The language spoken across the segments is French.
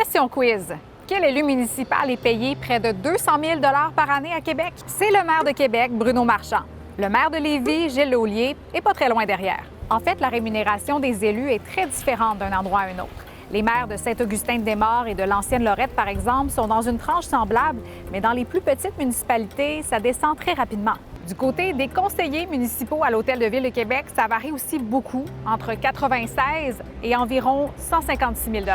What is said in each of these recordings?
Question quiz. Quel élu municipal est payé près de 200 000 par année à Québec? C'est le maire de Québec, Bruno Marchand. Le maire de Lévis, Gilles Laulier, est pas très loin derrière. En fait, la rémunération des élus est très différente d'un endroit à un autre. Les maires de Saint-Augustin-de-Desmaures et de l'ancienne Lorette, par exemple, sont dans une tranche semblable, mais dans les plus petites municipalités, ça descend très rapidement. Du côté des conseillers municipaux à l'Hôtel de Ville de Québec, ça varie aussi beaucoup, entre 96 et environ 156 000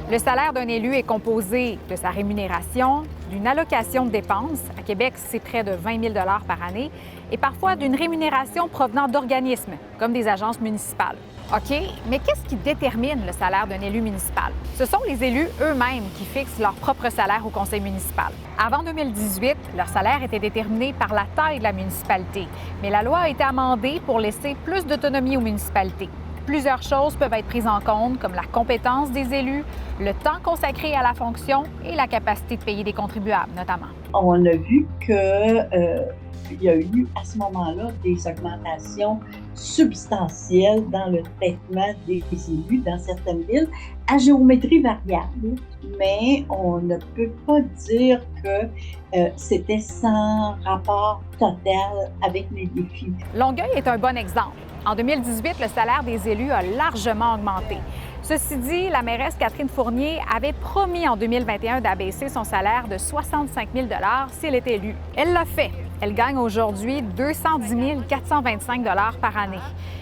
Le salaire d'un élu est composé de sa rémunération, d'une allocation de dépenses, à Québec, c'est près de 20 000 par année, et parfois d'une rémunération provenant d'organismes, comme des agences municipales. OK, mais qu'est-ce qui détermine le salaire d'un élu municipal? Ce sont les élus eux-mêmes qui fixent leur propre salaire au conseil municipal. Avant 2018, leur salaire était déterminé par la taille de la municipalité, mais la loi a été amendée pour laisser plus d'autonomie aux municipalités. Plusieurs choses peuvent être prises en compte, comme la compétence des élus, le temps consacré à la fonction et la capacité de payer des contribuables, notamment. On a vu qu'il y a eu à ce moment-là des augmentations substantielles dans le traitement des élus dans certaines villes à géométrie variable, mais on ne peut pas dire que c'était sans rapport total avec les défis. Longueuil est un bon exemple. En 2018, le salaire des élus a largement augmenté. Ceci dit, la mairesse Catherine Fournier avait promis en 2021 d'abaisser son salaire de 65 000 si elle était élue. Elle l'a fait. Elle gagne aujourd'hui 210 425 par année.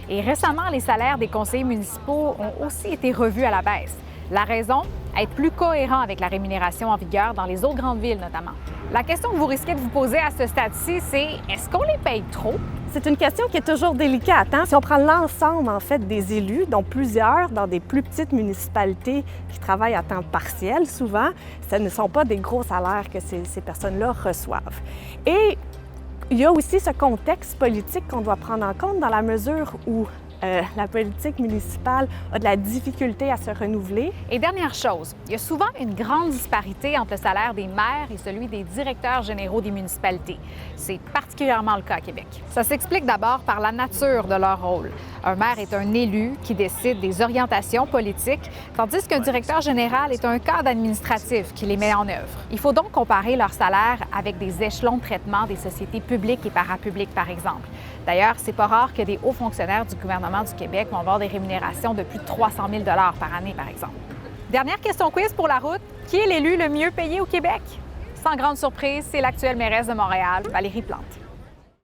Et récemment, les salaires des conseillers municipaux ont aussi été revus à la baisse. La raison? Être plus cohérent avec la rémunération en vigueur dans les autres grandes villes notamment. La question que vous risquez de vous poser à ce stade-ci, c'est est-ce qu'on les paye trop? C'est une question qui est toujours délicate. Si on prend l'ensemble, en fait, des élus, dont plusieurs dans des plus petites municipalités qui travaillent à temps partiel, souvent, ce ne sont pas des gros salaires que ces personnes-là reçoivent. Et il y a aussi ce contexte politique qu'on doit prendre en compte dans la mesure où la politique municipale a de la difficulté à se renouveler. Et dernière chose, il y a souvent une grande disparité entre le salaire des maires et celui des directeurs généraux des municipalités. C'est particulièrement le cas à Québec. Ça s'explique d'abord par la nature de leur rôle. Un maire est un élu qui décide des orientations politiques, tandis qu'un directeur général est un cadre administratif qui les met en œuvre. Il faut donc comparer leur salaire avec des échelons de traitement des sociétés publiques et parapubliques, par exemple. D'ailleurs, c'est pas rare que des hauts fonctionnaires du gouvernement du Québec vont avoir des rémunérations de plus de 300 000 par année, par exemple. Dernière question quiz pour la route. Qui est l'élu le mieux payé au Québec? Sans grande surprise, c'est l'actuelle mairesse de Montréal, Valérie Plante.